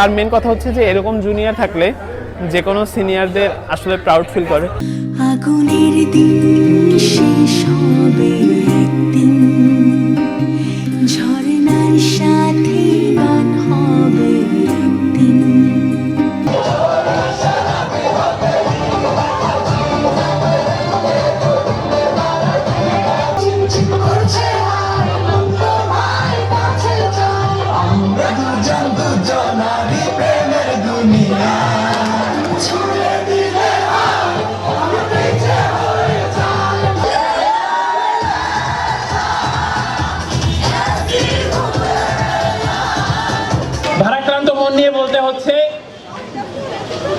আর main কথা হচ্ছে যে এরকম জুনিয়র থাকলে যে কোনো সিনিয়রদের আসলে প্রাউড ফিল করে। আগুনের দিন শেষ হবে একদিন, ঝরনার সাথে গান হবে একদিন। ভারাক্রান্ত মন নিয়ে বলতে হচ্ছে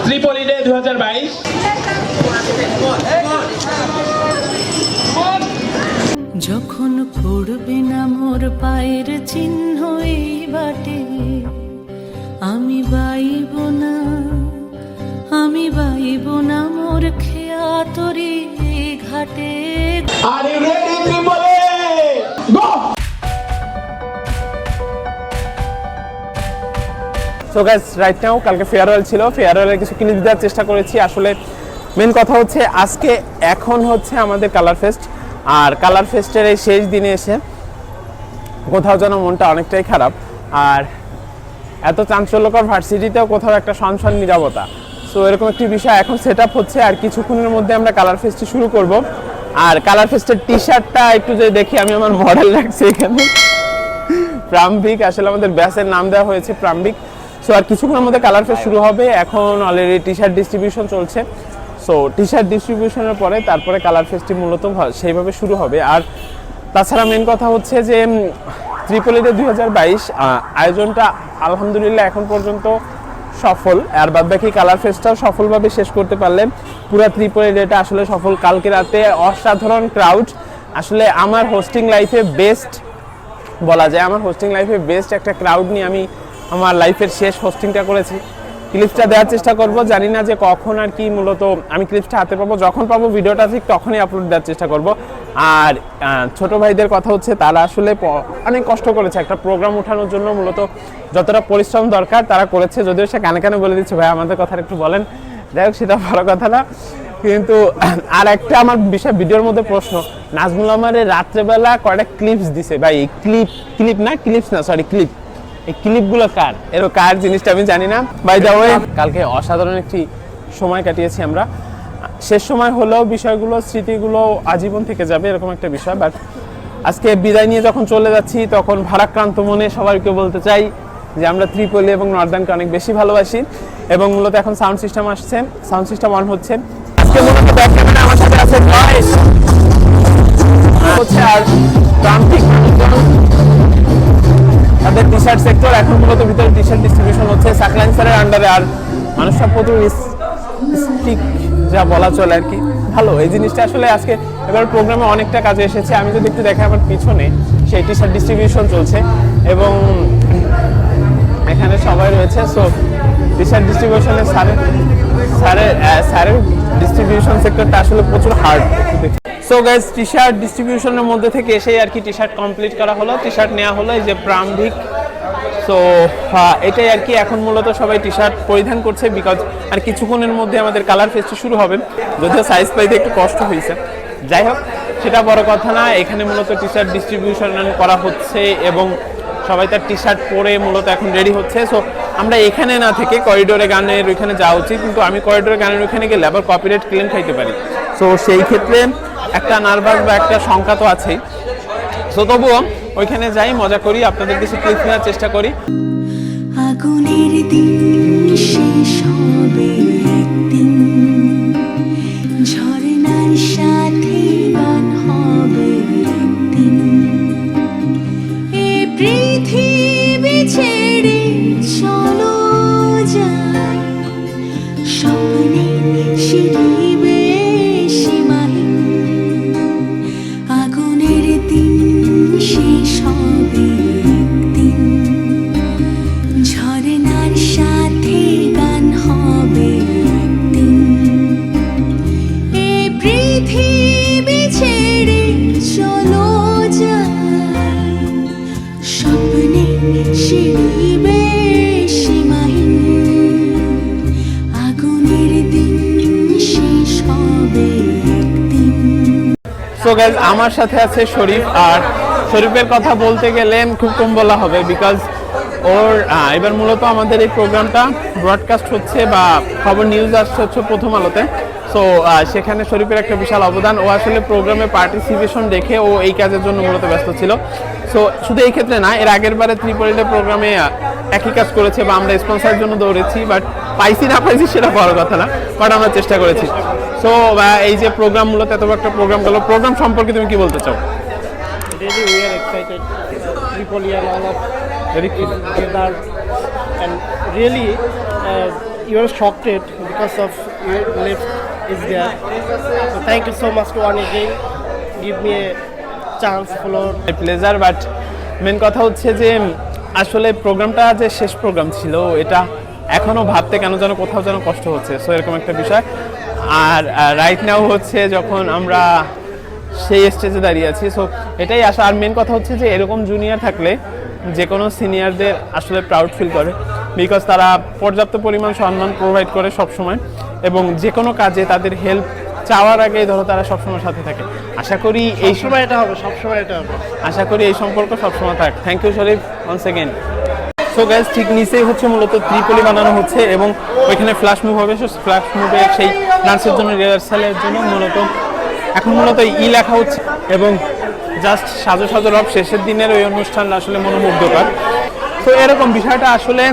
ত্রিপলি ডে 2022। যখন পড়বে না মোর পায়ের চিহ্ন এই বাটে, আমি বাইব না, আমি বাইব না মোর খেয়া তরি ঘাটে। Are you ready, Tripoli? Go! So guys, right now কালকে ফেয়ারওয়েল ছিল, ফেয়ারওয়েলের কিছু ক্লিপ দেওয়ার চেষ্টা করেছি। আসলে মেন কথা হচ্ছে আজকে এখন হচ্ছে আমাদের কালার ফেস্ট, আর কালার ফেস্টের এই শেষ দিনে এসে কোথাও যেন মনটা অনেকটাই খারাপ। আর এত চাঞ্চল্যকর ভার্সিটিতেও কোথাও একটা সনসন নীরবতা। সো এরকম একটি বিষয় এখন সেট আপ হচ্ছে, আর কিছুক্ষণের মধ্যে আমরা কালার ফেস্টটি শুরু করব। আর কালার ফেস্টের টি শার্টটা একটু যদি দেখি, আমি আমার মডেল রাখছি এখানে প্রাম্ভিক, আসলে আমাদের ব্যাচের নাম দেওয়া হয়েছে প্রাম্ভিক। সো আর কিছুক্ষণের মধ্যে কালার ফেস্ট শুরু হবে। এখন অলরেডি টি শার্ট ডিস্ট্রিবিউশন চলছে। সো টি শার্ট ডিস্ট্রিবিউশনের পরে তারপরে কালার ফেস্টটি মূলত সেইভাবে শুরু হবে। আর তাছাড়া মেন কথা হচ্ছে যে ত্রিপলি ডে 2022 আয়োজনটা আলহামদুলিল্লাহ এখন পর্যন্ত সফল। আর বাদ বাকি কালার ফেস্টটাও সফলভাবে শেষ করতে পারলে পুরো ত্রিপলি ডেটা আসলে সফল। কালকে রাতে অসাধারণ ক্রাউড, আসলে আমার হোস্টিং লাইফে বেস্ট বলা যায়, আমার হোস্টিং লাইফে বেস্ট একটা ক্রাউড নিয়ে আমি আমার লাইফের শেষ হোস্টিংটা করেছি। ক্লিপসটা দেওয়ার চেষ্টা করব, জানি না যে কখন আর কি মূলত আমি ক্লিপসটা হাতে পাবো, যখন পাবো ভিডিওটা ঠিক তখনই আপলোড দেওয়ার চেষ্টা করব। আর ছোট ভাইদের কথা হচ্ছে তারা আসলে অনেক কষ্ট করেছে একটা প্রোগ্রাম ওঠানোর জন্য, মূলত যতটা পরিশ্রম দরকার তারা করেছে। যদিও সে কানে কানে বলে দিচ্ছে ভাই আমাদের কথা একটু বলেন, যাই হোক সেটা বড় কথা না। কিন্তু আর একটা আমার বিষয় ভিডিওর মধ্যে প্রশ্ন, নাজমুল আমারে রাত্রেবেলা কয়টা ক্লিপস দিছে ভাই, ক্লিপ এই ক্লিপগুলো কার, কার জিনিসটা আমি জানি না। বাই দ্য ওয়ে, কালকে অসাধারণ একটি সময় কাটিয়েছি আমরা। শেষ সময় হলেও বিষয়গুলো স্মৃতিগুলো আজীবন থেকে যাবে এরকম একটা বিষয়। বাট আজকে বিদায় নিয়ে যখন চলে যাচ্ছি তখন ভারাক্রান্ত মনে সবাইকে বলতে চাই যে আমরা ত্রিপলি এবং নর্দার্নকে অনেক বেশি ভালোবাসি। এবং মূলত এখন সাউন্ড সিস্টেম আসছে, সাউন্ড সিস্টেম অন হচ্ছে। আজকে মূলত ব্যাক ক্যামেরা আমার সাথে আছে ভয়েস হচ্ছে, আর প্রান্তিক তাদের টি শার্ট সেক্টর এখন মূলত ভিতরে টি শার্ট ডিস্ট্রিবিউশন হচ্ছে সাকলাইন স্যারের আন্ডারে। আর মানুষটা প্রচুর স্টিক যা বলা চলে আর কি, ভালো এই জিনিসটা আসলে আজকে এবার প্রোগ্রামে অনেকটা কাজে এসেছে। আমি যদি একটু দেখাই আমার পিছনে সেই টি শার্ট ডিস্ট্রিবিউশন চলছে এবং এখানে সবাই রয়েছে। সো টি শার্ট ডিস্ট্রিবিউশনের স্যারের ডিস্ট্রিবিউশন সেক্টরটা আসলে প্রচুর hard. So guys, T shirt ডিস্ট্রিবিউশনের মধ্যে থেকে এসেই আর কি টি শার্ট কমপ্লিট করা হলো, টি শার্ট নেওয়া হলো এই যে প্রাম্ভিক। সো এটাই আর কি, এখন মূলত সবাই টি শার্ট পরিধান করছে বিকজ আর কিছুক্ষণের মধ্যে আমাদের কালার ফেস্ট শুরু হবে। যদিও সাইজ পাইতে একটু কষ্ট হয়েছে, যাই হোক সেটা বড় কথা না। এখানে মূলত টি শার্ট ডিস্ট্রিবিউশন করা হচ্ছে এবং সবাই তার টি শার্ট পরে মূলত এখন রেডি হচ্ছে। সো আমরা এখানে না থেকে করিডোরে গানের ওইখানে যাওয়া উচিত, কিন্তু আমি করিডোরে গানের ওইখানে গেলে আবার কপিরাইট ক্লেম খাইতে পারি। সো সেই ক্ষেত্রে একটা নার্ভাস বা একটা শঙ্কা তো আছেই। সো তবুও ওইখানে যাই, মজা করি, আপনাদের কিছু ক্লিপ নেওয়ার চেষ্টা করি। আগুনের দিন শেষ হবে একদিন, ঝরনার সাথে গান হবে একদিন। এই পৃথিবী ছেড়ে চলো যাই, স্বপ্নের সিঁড়ি বেয়ে সীমাহীন। আগুনের দিন শেষ হবে একদিন, ঝরনার সাথে গান হবে গাইজ আমার সাথে আছে শরীফ, আর শরীফের কথা বলতে গেলে খুব কম বলা হবে, বিকজ ওর এবার মূলত আমাদের এই প্রোগ্রামটা ব্রডকাস্ট হচ্ছে বা খবর নিউজ আসছে হচ্ছে প্রথম আলোতে। সো সেখানে শরীফের একটা বিশাল অবদান। ও আসলে প্রোগ্রামে পার্টিসিপেশন দেখে ও এই কাজের জন্য মূলত ব্যস্ত ছিল। সো শুধু এই ক্ষেত্রে না, এর আগের বারে ত্রিপলিতে প্রোগ্রামে একই কাজ করেছে বা আমরা স্পন্সরের জন্য দৌড়েছি, বাট পাইছি না পাইছি সেটা বড় কথা না, বাট আমরা চেষ্টা করেছি। সো এই যে প্রোগ্রাম, মূলত এত বড় একটা প্রোগ্রাম গেল, প্রোগ্রাম সম্পর্কে তুমি কি বলতে চাও? Really, we are excited. Tripoli and all of very together, and really, you are shocked because of your lift is there. So thank you so much to one again. Give me a chance, follow. Pleasure, but main কথা হচ্ছে যে আসলে প্রোগ্রামটা যে শেষ programme ছিল, এটা এখনো ভাবতে কেন যেন কোথাও যেন কষ্ট হচ্ছে। সো এরকম একটা বিষয়। আর রাইট নাও হচ্ছে যখন আমরা সেই স্টেজে দাঁড়িয়ে আছি, সো এটাই আশা। আর মেন কথা হচ্ছে যে এরকম জুনিয়র থাকলে যে কোনো সিনিয়রদের আসলে প্রাউড ফিল করে, বিকজ তারা পর্যাপ্ত পরিমাণ সম্মান প্রোভাইড করে সবসময়, এবং যে কোনো কাজে তাদের হেল্প চাওয়ার আগেই ধরো তারা সবসময় সাথে থাকে। আশা করি এই সময় এটা হবে, সব সময় এটা হবে। আশা করি এই সম্পর্ক সবসময় থাক। Thank you Sharif once again. So guys, ঠিক নিচেই হচ্ছে মূলত ত্রিপলি বানানো হচ্ছে, এবং ওইখানে ফ্ল্যাশ মুভ হবে। ফ্ল্যাশ মুভে সেই ডান্সের জন্য, রিহার্সালের জন্য এখন মূলত লেখা হচ্ছে, এবং জাস্ট সাজো সাজো রব শেষের দিনের ওই অনুষ্ঠানটা আসলে মনোমুগ্ধকর। তো এরকম বিষয়টা আসলে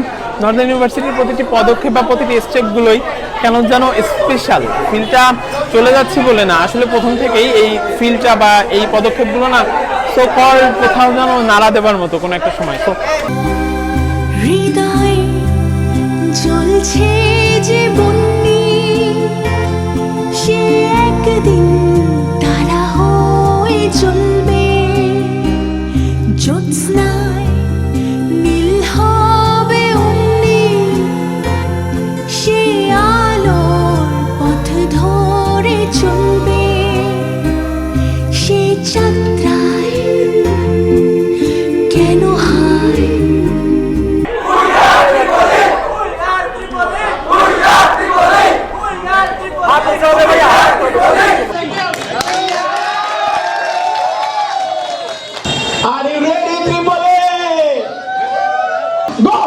নর্দার্ন ইউনিভার্সিটির প্রতিটি পদক্ষেপ বা প্রতিটি স্টেপগুলোই কেন যেন স্পেশাল ফিলটা চলে যাচ্ছি বলে না, আসলে প্রথম থেকেই এই ফিলটা বা এই পদক্ষেপগুলো না সো কল কোথাও যেন নাড়া দেবার মতো কোনো একটা সময়। তো হৃদয় জ্বলছে যে বন্যি, সে একদিন তারা হয়ে জ্বলবে। জ্যোৎস্নায় নীল হবে অমনি, সে আলোর পথ ধরে চলবে। সে যাত্রায় কেন হায় Are you ready, Tripoli? Go!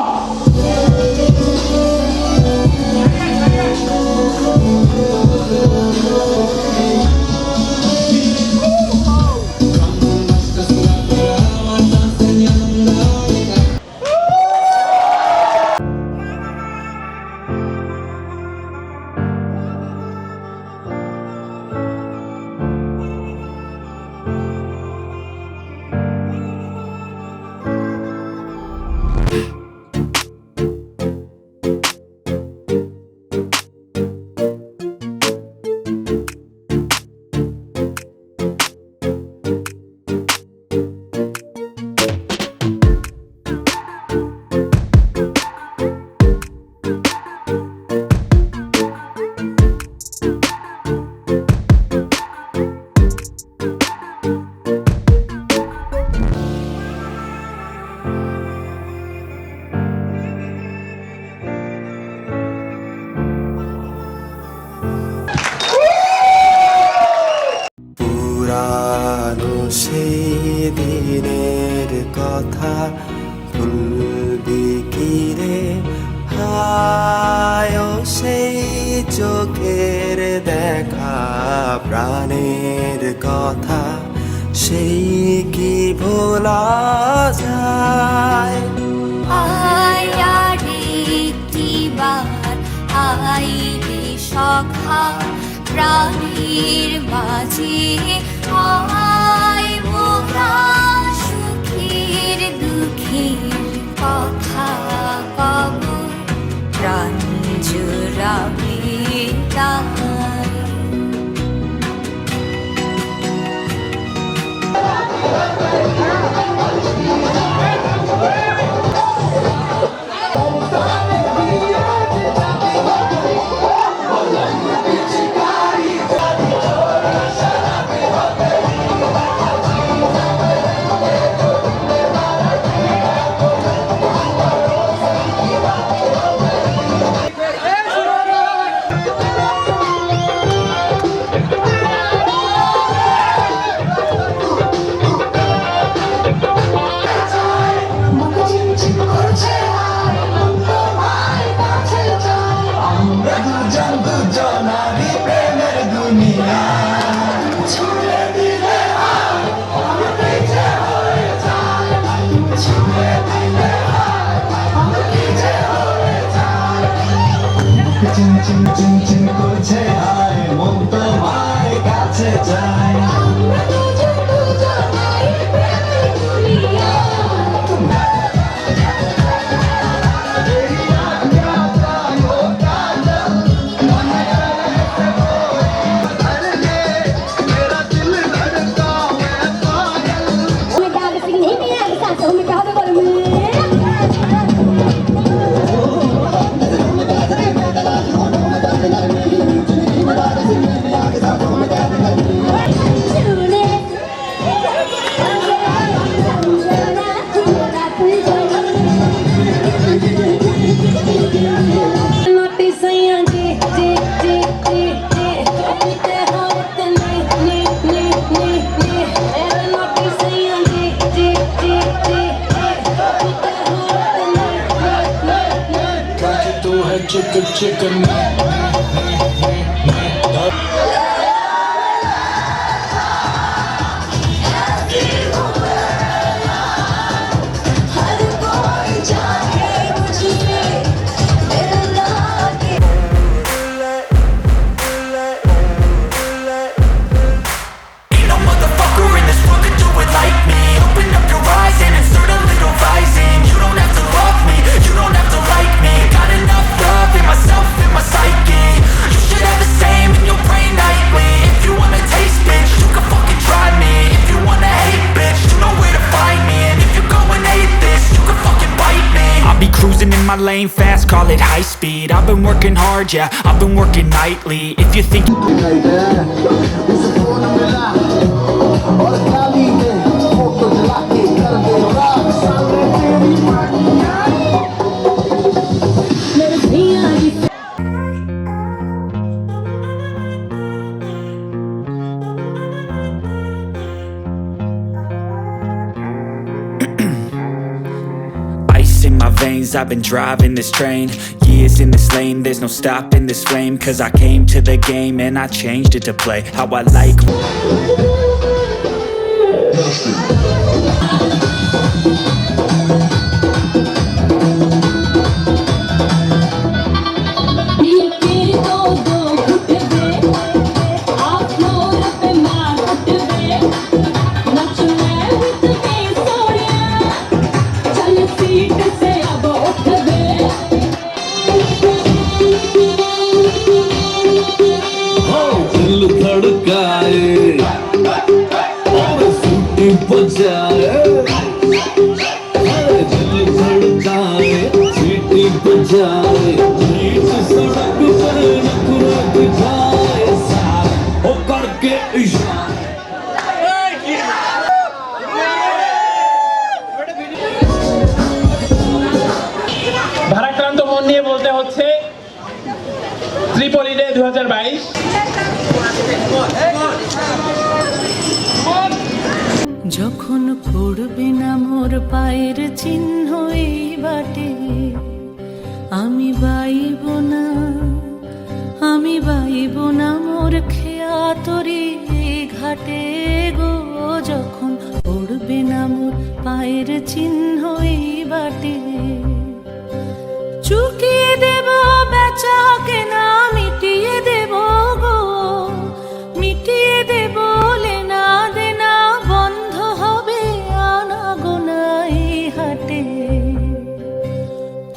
পুরানো সেই দিনের কথা ভুলবি কি রে, হায় ও সেই চোখের দেখা, প্রাণের কথা সেই কি ভোলা যায়। আয়ারে কিবার আইরে সখা, প্রাণীর মাঝে আয় মোরা, সুখের দুঃখের কথা কব, প্রাণ জুড়াবে তাই। চিন চিন চিন চিন করছে হায় মন তোমার কাছে যায় আমরা দুজন দুজনাই প্রেমের দুনিয়া chicken chicken my lane fast, call it high speed. I've been working hard, yeah, I've been working nightly. If you think in my veins, I've been driving this train. Years in this lane, there's no stopping this flame. Cause I came to the game and I changed it to play how I like. ভারাক্রান্ত মন নিয়ে বলতে হচ্ছে ত্রিপলি day 2022। যখন পড়বে না মোর পায়ের চিহ্ন এই বাটে, আমি বাইব না মোর খেয়া তরি ঘাটে গো। যখন পড়বে না মোর পায়ের চিহ্ন এই বাটে, চুকিয়ে দেব বেচা কেনা, মিটিয়ে দেব গো, মিটিয়ে দেব লেনা দেনা, বন্ধ হবে আনা গোনা এই হাটে।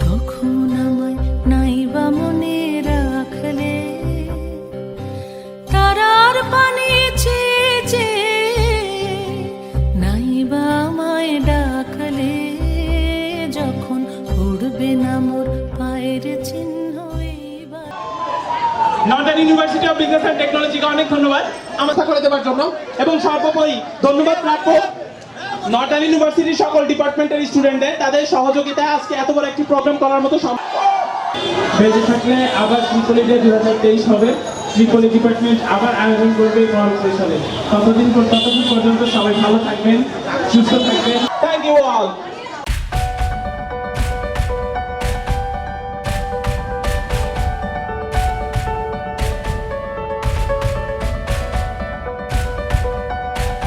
তখন আমায় নাইবা মনে রাখলে, তারার পানি চেয়ে নাইবা আমায় ডাকলে, যখন পড়বে না মোর পায়ের চিহ্ন এইবার। Northern University of Business and টেকনোলজিকে অনেক ধন্যবাদ আমার করে দেওয়ার জন্য, এবং সর্বোপরি ধন্যবাদ প্রাপ্য নর্দার্ন ইউনিভার্সিটির সকল ডিপার্টমেন্টের স্টুডেন্টদের, তাদের সহযোগিতায় আজকে এত বড় একটি প্রোগ্রাম করার মতো বেঁচে থাকলে আবার ত্রিপলি ডে 2023 হবে। ত্রিপলি ডিপার্টমেন্ট আবার আয়োজন করবে পরিসরে। ততদিন পর্যন্ত সবাই ভালো থাকবেন, সুস্থ থাকবেন। Thank you all.